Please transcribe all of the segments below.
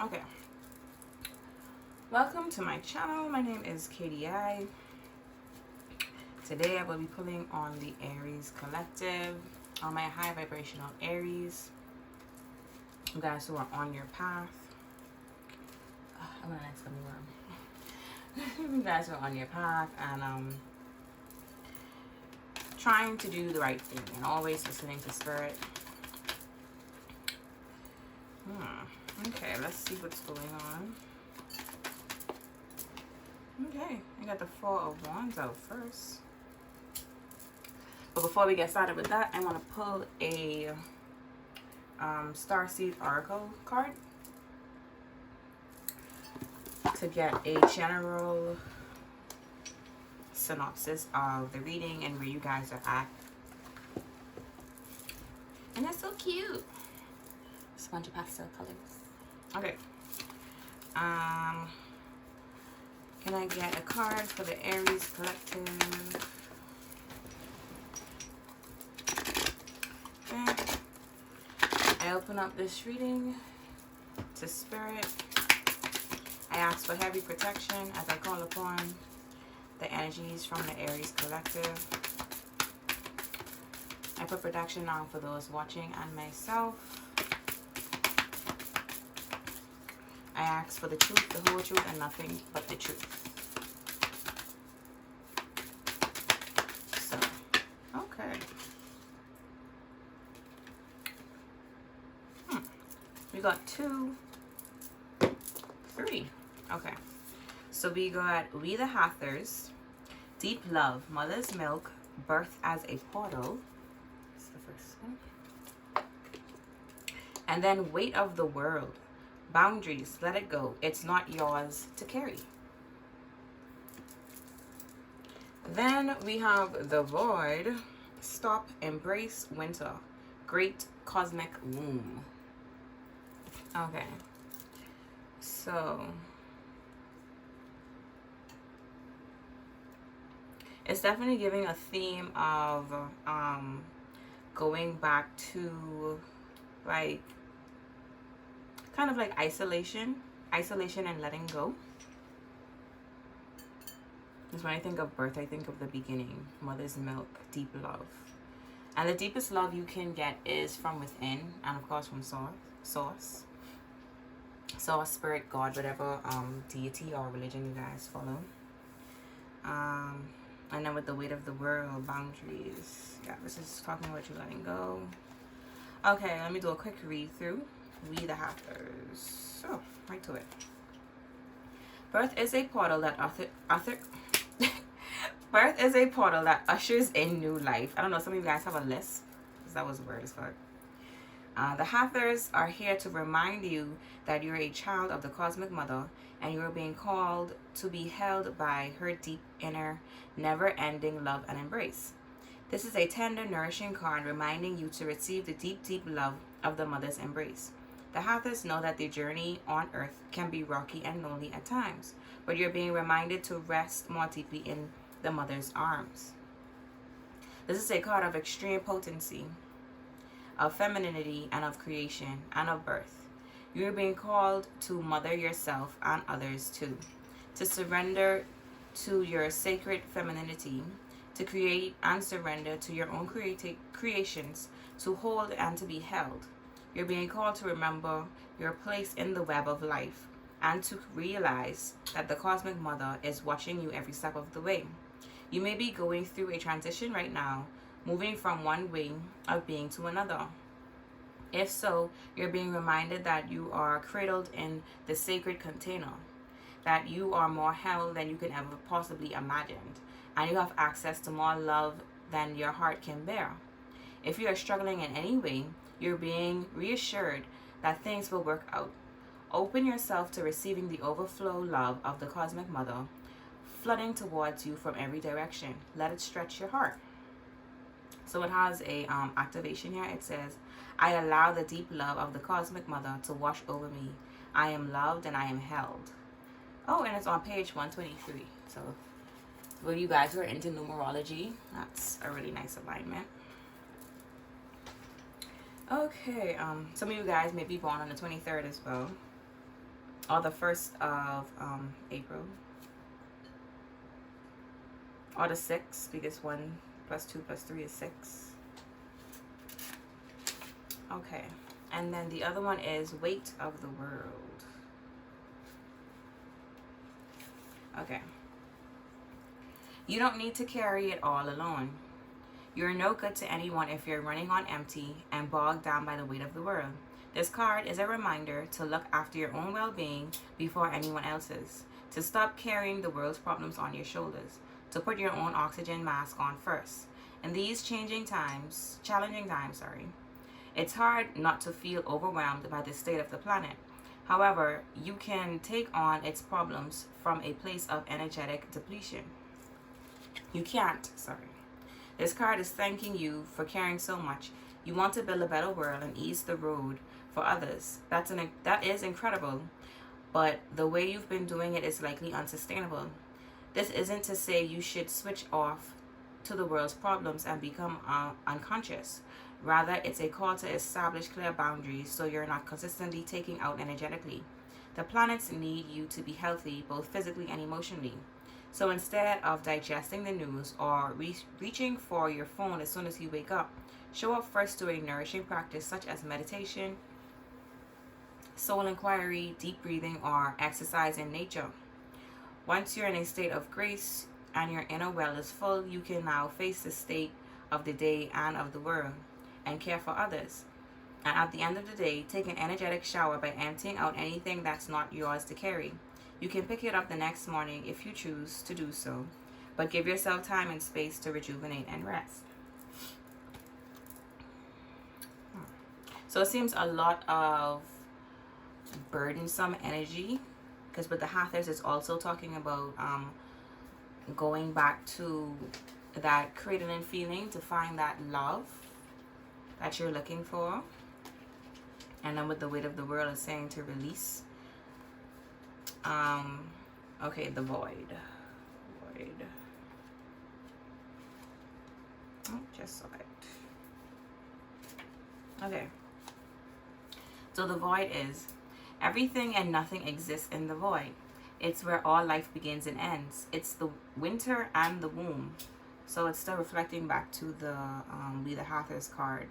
Okay. Welcome to my channel. My name is KDI. Today I will be pulling on the Aries collective, on my high vibrational Aries. You guys who are on your path. I'm gonna next gummy worm. You guys who are on your path and trying to do the right thing and always listening to spirit. Okay, let's see what's going on. Okay, I got the Four of Wands out first. But before we get started with that, I want to pull a Starseed Oracle card to get a general synopsis of the reading and where you guys are at. And that's so cute. Just a bunch of pastel colors. Okay. Can I get a card for the Aries collective? Okay. I open up this reading to spirit. I ask for heavy protection as I call upon the energies from the Aries collective. I put protection on for those watching and myself. I ask for the truth, the whole truth, and nothing but the truth. So, okay. We got 2, 3. Okay. So we got We the Hathors, Deep Love, Mother's Milk, Birth as a Portal. That's the first one. And then Weight of the World. Boundaries, let it go. It's not yours to carry. Then we have The Void, Stop, Embrace Winter, Great Cosmic Womb. Okay. So it's definitely giving a theme of going back to like kind of like isolation and letting go. Because when I think of birth, I think of the beginning, mother's milk, deep love. And the deepest love you can get is from within, and of course from source, spirit, God, whatever deity or religion you guys follow. And then with the weight of the world, boundaries. Yeah, this is talking about you letting go. Okay, let me do a quick read through. We the Hathors. So, right to it. Birth is a portal that Birth is a portal that ushers in new life. I don't know, some of you guys have a list, because that was a word as fuck. The Hathors are here to remind you that you're a child of the Cosmic Mother, and you are being called to be held by her deep inner, never-ending love and embrace. This is a tender, nourishing card reminding you to receive the deep, deep love of the Mother's embrace. The Hathors know that the journey on Earth can be rocky and lonely at times, but you're being reminded to rest more deeply in the Mother's arms. This is a card of extreme potency, of femininity, and of creation, and of birth. You're being called to mother yourself and others too, to surrender to your sacred femininity, to create and surrender to your own creations, to hold and to be held. You're being called to remember your place in the web of life, and to realize that the Cosmic Mother is watching you every step of the way. You may be going through a transition right now, moving from one way of being to another. If so, you're being reminded that you are cradled in the sacred container, that you are more held than you can ever possibly imagine, and you have access to more love than your heart can bear. If you are struggling in any way, you're being reassured that things will work out. Open yourself to receiving the overflow love of the Cosmic Mother, flooding towards you from every direction. Let it stretch your heart. So it has a activation here. It says, I allow the deep love of the Cosmic Mother to wash over me. I am loved and I am held. Oh, and it's on page 123. So For you guys who are into numerology, that's a really nice alignment. Okay, some of you guys may be born on the 23rd as well, or the 1st of April, or the 6th, because 1 plus 2 plus 3 is 6. Okay, and then the other one is weight of the world. Okay. You don't need to carry it all alone. You're no good to anyone if you're running on empty and bogged down by the weight of the world. This card is a reminder to look after your own well-being before anyone else's, to stop carrying the world's problems on your shoulders, to put your own oxygen mask on first. In these challenging times, it's hard not to feel overwhelmed by the state of the planet. However, you can take on its problems from a place of energetic depletion. This card is thanking you for caring so much. You want to build a better world and ease the road for others. That is incredible, but the way you've been doing it is likely unsustainable. This isn't to say you should switch off to the world's problems and become unconscious. Rather, it's a call to establish clear boundaries so you're not consistently taking out energetically. The planets need you to be healthy, both physically and emotionally. So instead of digesting the news or reaching for your phone as soon as you wake up, show up first to a nourishing practice such as meditation, soul inquiry, deep breathing, or exercise in nature. Once you're in a state of grace and your inner well is full, you can now face the state of the day and of the world and care for others. And at the end of the day, take an energetic shower by emptying out anything that's not yours to carry. You can pick it up the next morning if you choose to do so, but give yourself time and space to rejuvenate and rest. So it seems a lot of burdensome energy, because with the Hathors, it's also talking about going back to that cradling feeling to find that love that you're looking for. And then with the weight of the world, it's saying to release. Okay, the void. Oh, just saw it. Okay. So the void is everything and nothing exists in the void. It's where all life begins and ends. It's the winter and the womb. So it's still reflecting back to the Be the Hathors card.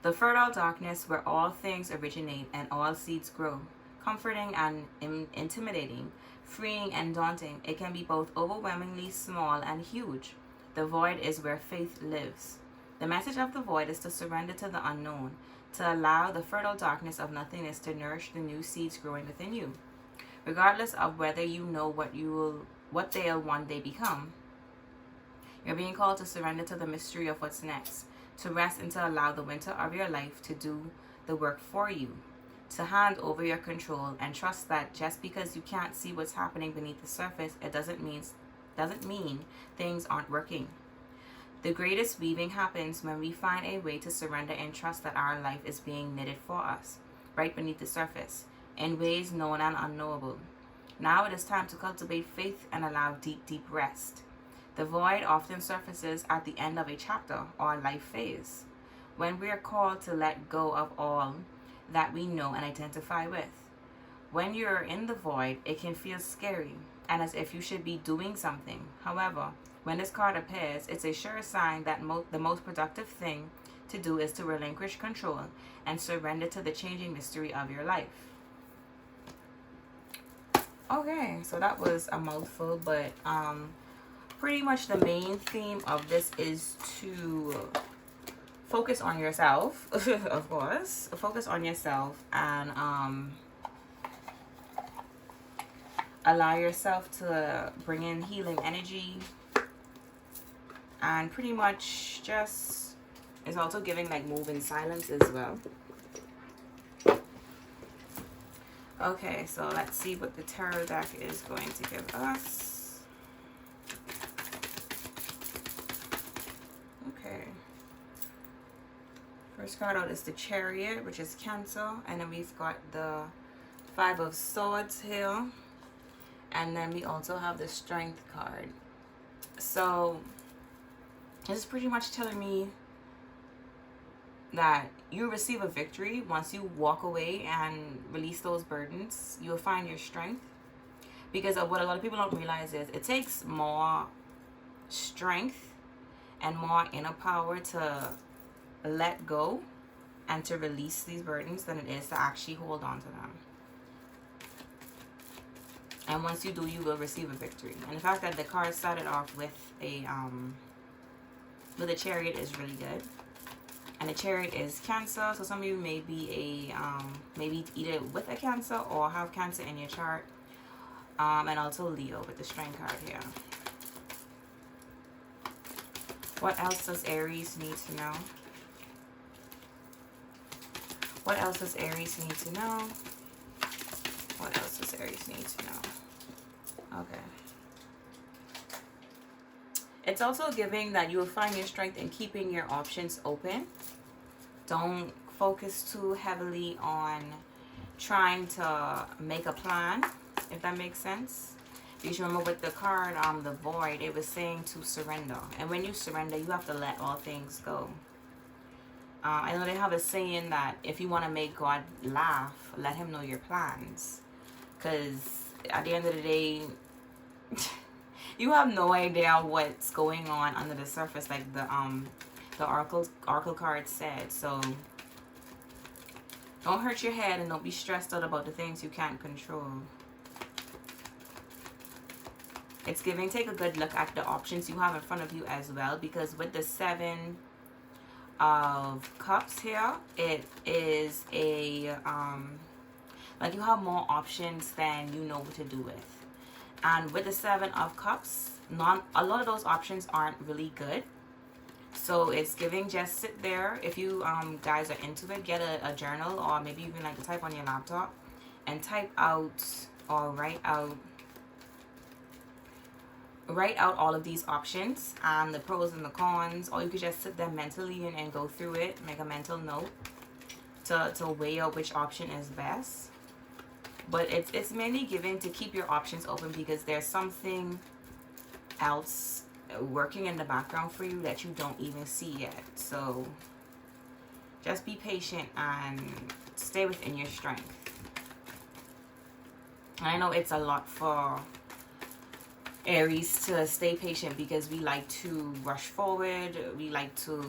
The fertile darkness where all things originate and all seeds grow. Comforting and intimidating, freeing and daunting. It can be both overwhelmingly small and huge. The void is where faith lives. The message of the void is to surrender to the unknown, to allow the fertile darkness of nothingness to nourish the new seeds growing within you. Regardless of whether you know what they'll one day become, you're being called to surrender to the mystery of what's next, to rest and to allow the winter of your life to do the work for you. To hand over your control and trust that just because you can't see what's happening beneath the surface, it doesn't mean things aren't working. The greatest weaving happens when we find a way to surrender and trust that our life is being knitted for us, right beneath the surface, in ways known and unknowable. Now it is time to cultivate faith and allow deep, deep rest. The void often surfaces at the end of a chapter or life phase, when we are called to let go of all that we know and identify with. When you're in the void, it can feel scary and as if you should be doing something. However, when this card appears, it's a sure sign that the most productive thing to do is to relinquish control and surrender to the changing mystery of your life. Okay, so that was a mouthful, but pretty much the main theme of this is to focus on yourself, of course. Focus on yourself and allow yourself to bring in healing energy. And pretty much just, it's also giving like move in silence as well. Okay, so let's see what the tarot deck is going to give us. Okay. First card out is the Chariot, which is Cancer. And then we've got the Five of Swords here. And then we also have the Strength card. So this is pretty much telling me that you receive a victory once you walk away and release those burdens. You'll find your strength, because of what a lot of people don't realize is it takes more strength and more inner power to let go and to release these burdens than it is to actually hold on to them. And once you do, you will receive a victory. And the fact that the card started off with a Chariot is really good. And the Chariot is Cancer, so some of you may be maybe either with a Cancer or have Cancer in your chart. And also Leo with the Strength card here. What else does Aries need to know? What else does Aries need to know? What else does Aries need to know? Okay. It's also giving that you will find your strength in keeping your options open. Don't focus too heavily on trying to make a plan, if that makes sense. Because remember with the card, the Void, it was saying to surrender. And when you surrender, you have to let all things go. I know they have a saying that if you want to make God laugh, let him know your plans. Because at the end of the day, you have no idea what's going on under the surface, like the Oracle card said. So don't hurt your head and don't be stressed out about the things you can't control. It's giving, take a good look at the options you have in front of you as well, because with the 7 of Cups here, it is a like you have more options than you know what to do with. And with the 7 of Cups, a lot of those options aren't really good. So it's giving, just sit there. If you guys are into it, get a journal, or maybe even like to type on your laptop and type out or write out all of these options and the pros and the cons, or you could just sit there mentally and go through it, make a mental note to weigh out which option is best. But it's mainly given to keep your options open, because there's something else working in the background for you that you don't even see yet. So just be patient and stay within your strength. And I know it's a lot for Aries to stay patient, because we like to rush forward, we like to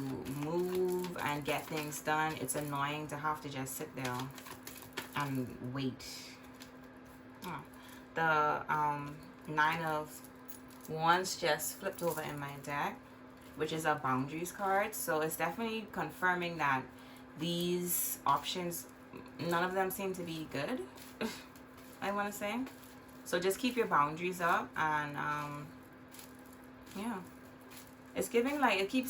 move and get things done. It's annoying to have to just sit there and wait. The 9 of Wands just flipped over in my deck, which is a boundaries card. So it's definitely confirming that these options, none of them seem to be good, I want to say. So just keep your boundaries up, and yeah, it's giving, like, I keep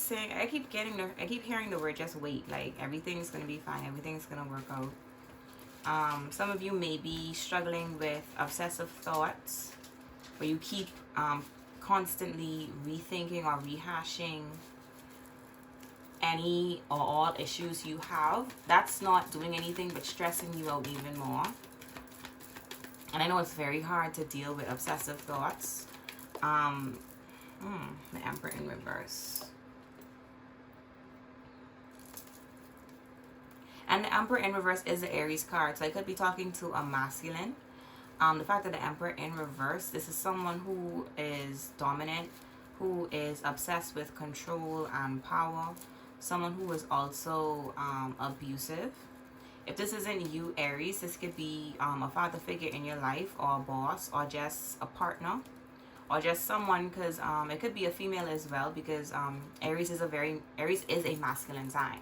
hearing the word just wait. Like, everything's gonna be fine, everything's gonna work out. Some of you may be struggling with obsessive thoughts, where you keep constantly rethinking or rehashing any or all issues you have. That's not doing anything but stressing you out even more. And I know it's very hard to deal with obsessive thoughts. The Emperor in reverse. And the Emperor in reverse is the Aries card. So I could be talking to a masculine. The fact that the Emperor in reverse, this is someone who is dominant, who is obsessed with control and power. Someone who is also abusive. If this isn't you, Aries, this could be a father figure in your life, or a boss, or just a partner, or just someone, because it could be a female as well, because Aries is a masculine sign.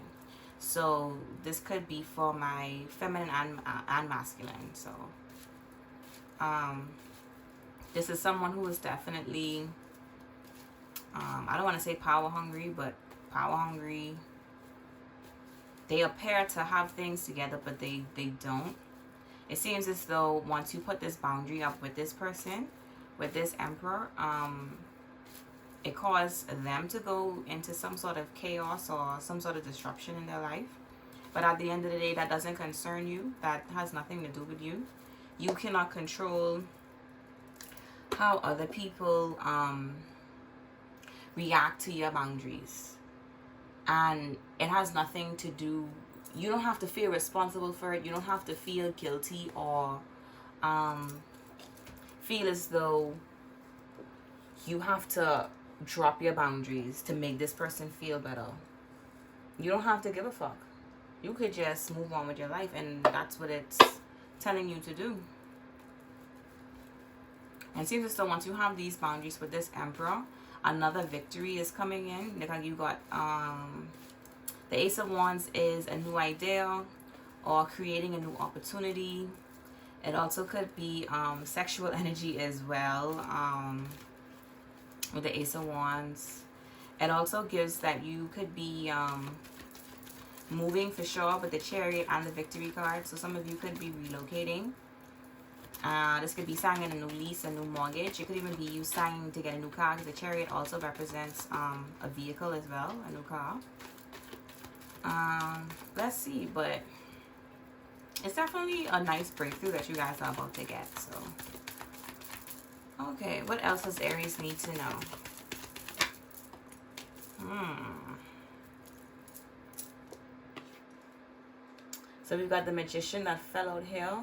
So this could be for my feminine and masculine. So this is someone who is definitely I don't want to say power hungry, but power hungry. They appear to have things together, but they don't. It seems as though once you put this boundary up with this person, with this Emperor, it caused them to go into some sort of chaos or some sort of disruption in their life. But at the end of the day, that doesn't concern you. That has nothing to do with you. You cannot control how other people react to your boundaries. And it has nothing to do, you don't have to feel responsible for it. You don't have to feel guilty or feel as though you have to drop your boundaries to make this person feel better. You don't have to give a fuck. You could just move on with your life, and that's what it's telling you to do. And it seems as though once you have these boundaries with this Emperor, another victory is coming in. Like you got the Ace of Wands is a new idea or creating a new opportunity. It also could be sexual energy as well with the Ace of Wands. It also gives that you could be moving for sure with the Chariot and the Victory card. So some of you could be relocating. This could be signing a new lease, a new mortgage. It could even be you signing to get a new car, because the Chariot also represents a vehicle as well, a new car. Let's see, but it's definitely a nice breakthrough that you guys are about to get. So, okay, what else does Aries need to know? So we've got the Magician that fell out here,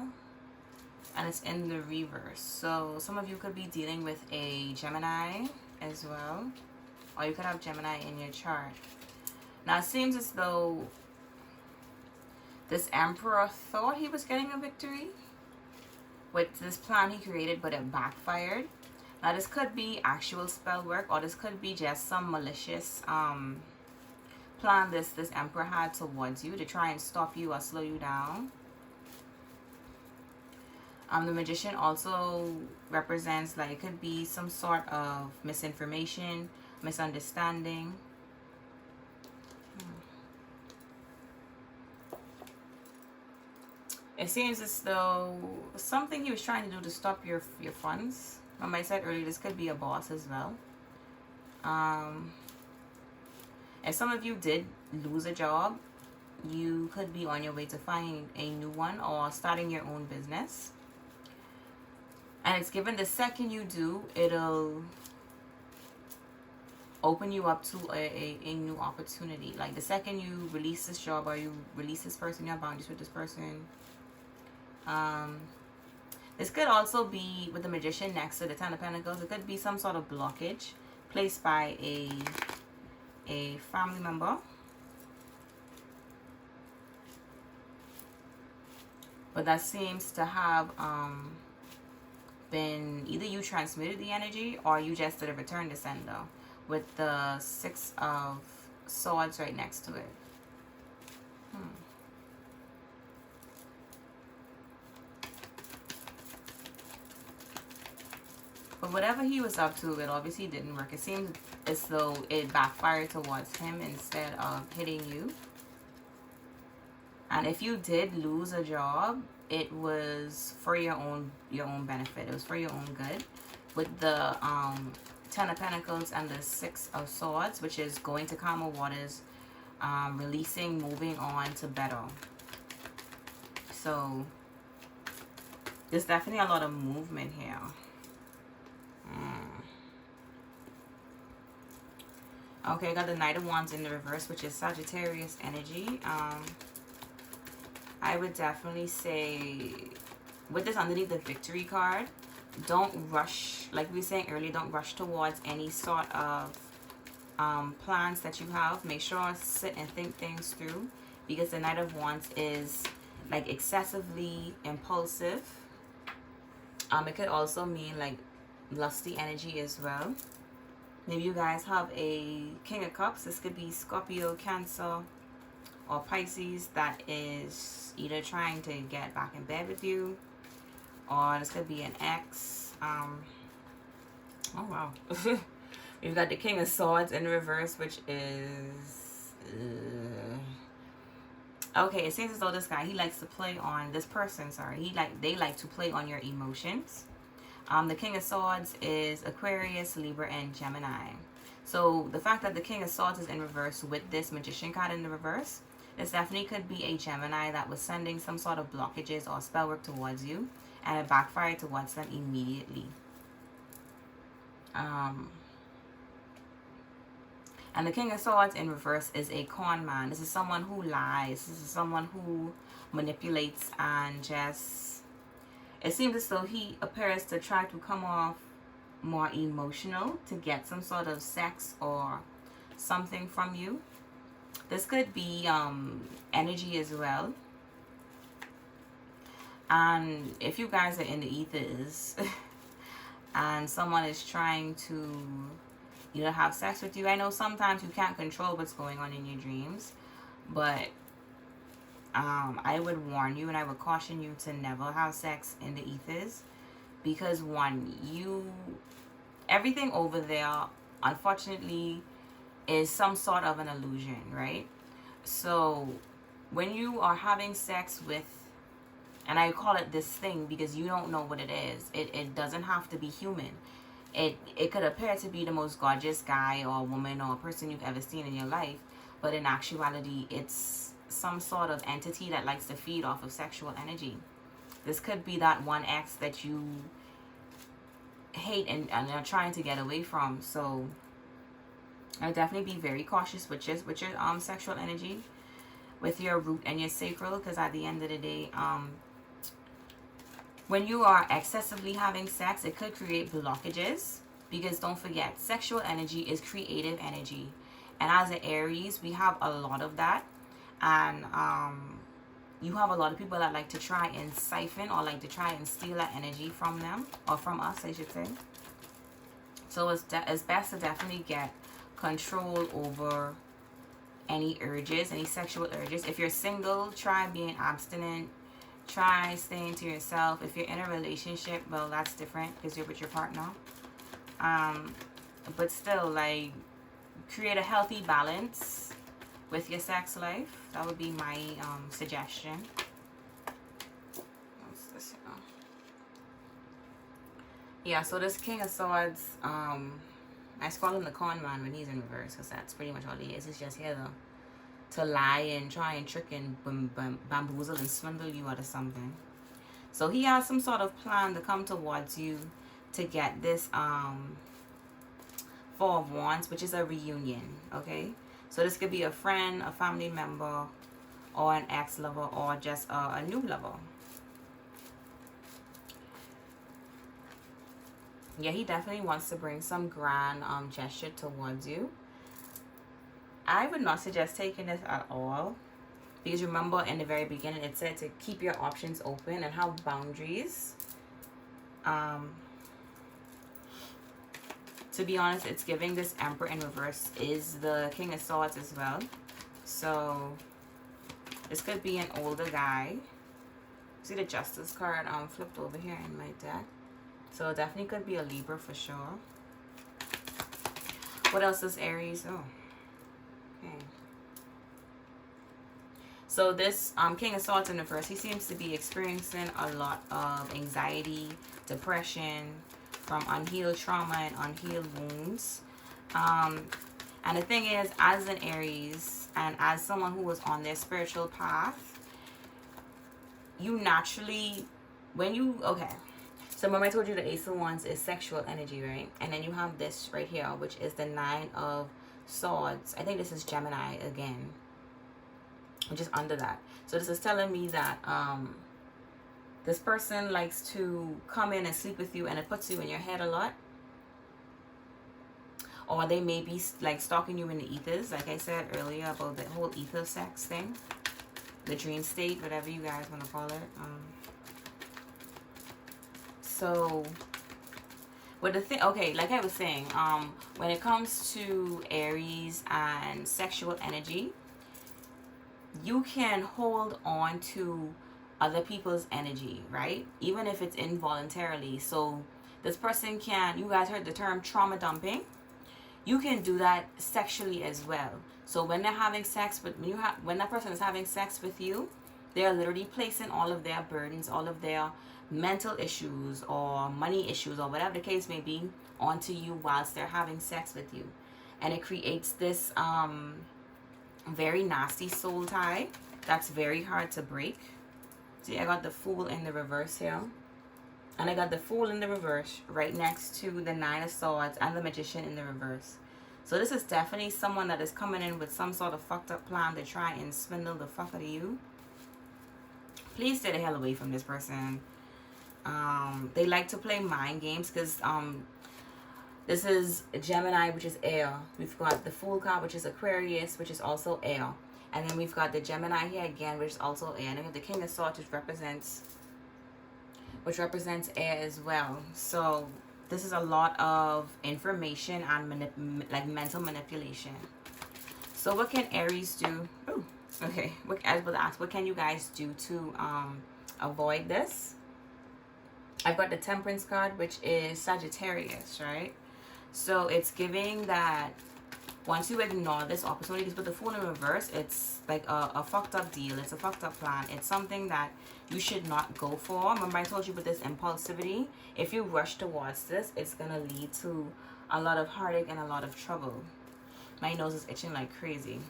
and it's in the reverse. So some of you could be dealing with a Gemini as well, or you could have Gemini in your chart. Now it seems as though this Emperor thought he was getting a victory with this plan he created, but it backfired. Now this could be actual spell work, or this could be just some malicious plan this Emperor had towards you to try and stop you or slow you down. The Magician also represents, like, it could be some sort of misinformation, misunderstanding. It seems as though something he was trying to do to stop your funds. Remember I said earlier, this could be a boss as well. If some of you did lose a job, you could be on your way to finding a new one or starting your own business. And it's given the second you do, it'll open you up to a new opportunity. Like the second you release this job, or you release this person, you have boundaries with this person. This could also be with the Magician next to the Ten of Pentacles. It could be some sort of blockage placed by a family member. But that seems to have been either you transmitted the energy or you just did a return to sender, with the Six of Swords right next to it. But whatever he was up to, it obviously didn't work. It seems as though it backfired towards him instead of hitting you. And if you did lose a job, it was for your own benefit. It was for your own good. With the Ten of Pentacles and the Six of Swords, which is going to calmer waters, releasing, moving on to better. So there's definitely a lot of movement here. Okay, I got the Knight of Wands in the reverse, which is Sagittarius energy. I would definitely say, with this underneath the Victory card, don't rush. Like we were saying earlier, don't rush towards any sort of plans that you have. Make sure sit and think things through, because the Knight of Wands is like excessively impulsive. It could also mean like lusty energy as well. Maybe you guys have a King of Cups. This could be Scorpio, Cancer, or Pisces that is either trying to get back in bed with you, or this could be an ex. Oh wow. We've got the King of Swords in reverse, which is okay. It seems as though this guy, he likes to play on this person. Sorry, they like to play on your emotions. The King of Swords is Aquarius, Libra, and Gemini. So the fact that the King of Swords is in reverse with this Magician card in the reverse, this definitely could be a Gemini that was sending some sort of blockages or spell work towards you, and it backfired towards them immediately. And the King of Swords in reverse is a con man. This is someone who lies. This is someone who manipulates and just... It seems as though he appears to try to come off more emotional to get some sort of sex or something from you. This could be energy as well. And if you guys are in the ethers and someone is trying to, you know, have sex with you, I know sometimes you can't control what's going on in your dreams, but I would warn you and I would caution you to never have sex in the ethers, because one, everything over there, unfortunately, is some sort of an illusion, right? So when you are having sex with, and I call it this thing because you don't know what it is. It doesn't have to be human. It could appear to be the most gorgeous guy or woman or person you've ever seen in your life, but in actuality, it's some sort of entity that likes to feed off of sexual energy. This could be that one ex that you hate and are trying to get away from. So I'll definitely be very cautious with your sexual energy, with your root and your sacral, because at the end of the day, when you are excessively having sex, it could create blockages, because don't forget, sexual energy is creative energy. And as an Aries, we have a lot of that. And you have a lot of people that like to try and siphon or like to try and steal that energy from them, or from us, I should say. So it's best to definitely get control over any urges, any sexual urges. If you're single, try being abstinent. Try staying to yourself. If you're in a relationship, well, that's different because you're with your partner. But still, like, create a healthy balance with your sex life. That would be my suggestion. What's this here? Yeah, so this King of Swords, I call him the con man when he's in reverse, because that's pretty much all he is. He's just here to lie and try and trick and bamboozle and swindle you out of something. So he has some sort of plan to come towards you to get this Four of Wands, which is a reunion, okay? So this could be a friend, a family member, or an ex-lover, or just a new lover. Yeah, he definitely wants to bring some grand gesture towards you. I would not suggest taking this at all, because remember in the very beginning it said to keep your options open and have boundaries. To be honest, it's giving this Emperor in reverse is the King of Swords as well. So this could be an older guy. See the Justice card flipped over here in my deck. So it definitely could be a Libra for sure. What else is Aries? Oh. Okay. So this King of Swords in reverse, he seems to be experiencing a lot of anxiety, depression, from unhealed trauma and unhealed wounds. And the thing is, as an Aries and as someone who was on their spiritual path, you naturally, okay. So remember I told you the Ace of Wands is sexual energy, right? And then you have this right here, which is the Nine of Swords. I think this is Gemini again, which is under that. So this is telling me that this person likes to come in and sleep with you, and it puts you in your head a lot. Or they may be like stalking you in the ethers, like I said earlier about the whole ether sex thing, the dream state, whatever you guys want to call it. So with the thing, okay, like I was saying, when it comes to Aries and sexual energy, you can hold on to other people's energy, right? Even if it's involuntarily. So this person can, you guys heard the term trauma dumping. You can do that sexually as well. So when they're having sex with when that person is having sex with you, they're literally placing all of their burdens, all of their mental issues or money issues or whatever the case may be onto you whilst they're having sex with you. And it creates this very nasty soul tie that's very hard to break. See, I got the Fool in the reverse here. And I got the Fool in the reverse right next to the Nine of Swords and the Magician in the reverse. So this is definitely someone that is coming in with some sort of fucked up plan to try and swindle the fuck out of you. Please stay the hell away from this person. They like to play mind games because this is Gemini, which is air. We've got the Fool card, which is Aquarius, which is also air. And then we've got the Gemini here again, which is also air. And then we have the King of Swords, which represents air as well. So this is a lot of information and like mental manipulation. So what can Aries do? Oh, okay. I was about to ask, what can you guys do to avoid this? I've got the Temperance card, which is Sagittarius, right? So it's giving that once you ignore this opportunity, because with the Fool in reverse, it's like a fucked up deal. It's a fucked up plan. It's something that you should not go for. Remember I told you with this impulsivity, if you rush towards this, it's going to lead to a lot of heartache and a lot of trouble. My nose is itching like crazy.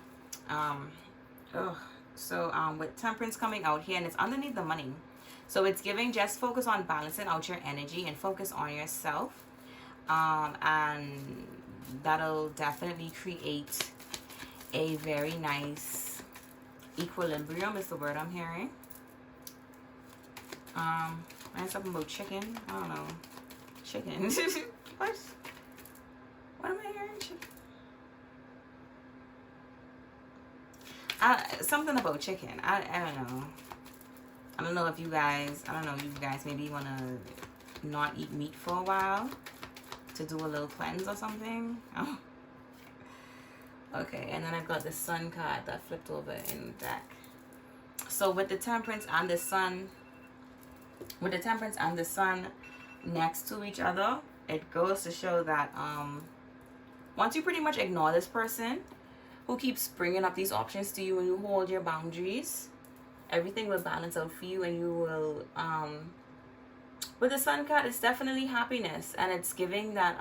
With Temperance coming out here, and it's underneath the Money. So it's giving just focus on balancing out your energy and focus on yourself. And that'll definitely create a very nice equilibrium is the word I'm hearing. And something about chicken. I don't know. Chicken. What? What am I hearing? Something about chicken. I don't know. I don't know if you guys, maybe want to not eat meat for a while to do a little cleanse or something. Oh. Okay, and then I've got the Sun card that flipped over in the deck. So with the Temperance and the Sun, next to each other, it goes to show that once you pretty much ignore this person who keeps bringing up these options to you and you hold your boundaries, everything will balance out for you, and you will with the Sun card, it's definitely happiness, and it's giving that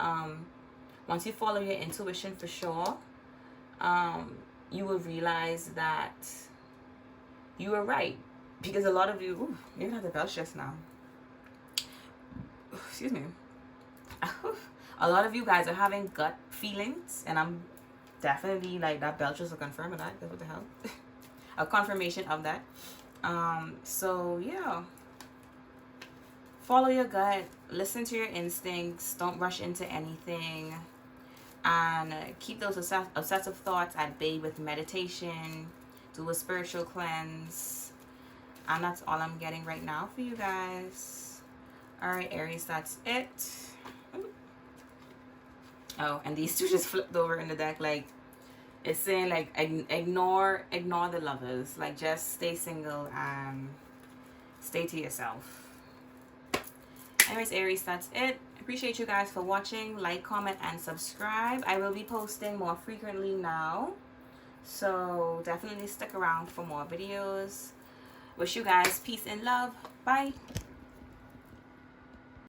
once you follow your intuition for sure, you will realize that you were right, because a lot of you even have the belch just now. Excuse me. A lot of you guys are having gut feelings, and I'm definitely like that belch is a confirm of that. What the hell? A confirmation of that. So yeah, follow your gut, listen to your instincts, don't rush into anything, and keep those obsessive thoughts at bay with meditation. Do a spiritual cleanse, and that's all I'm getting right now for you guys. All right, Aries, that's it. Oh, and these two just flipped over in the deck. Like, it's saying like ignore the lovers, like just stay single and stay to yourself. Anyways, Aries, that's it. Appreciate you guys for watching. Like, comment, and subscribe. I will be posting more frequently now, so definitely stick around for more videos. Wish you guys peace and love. Bye.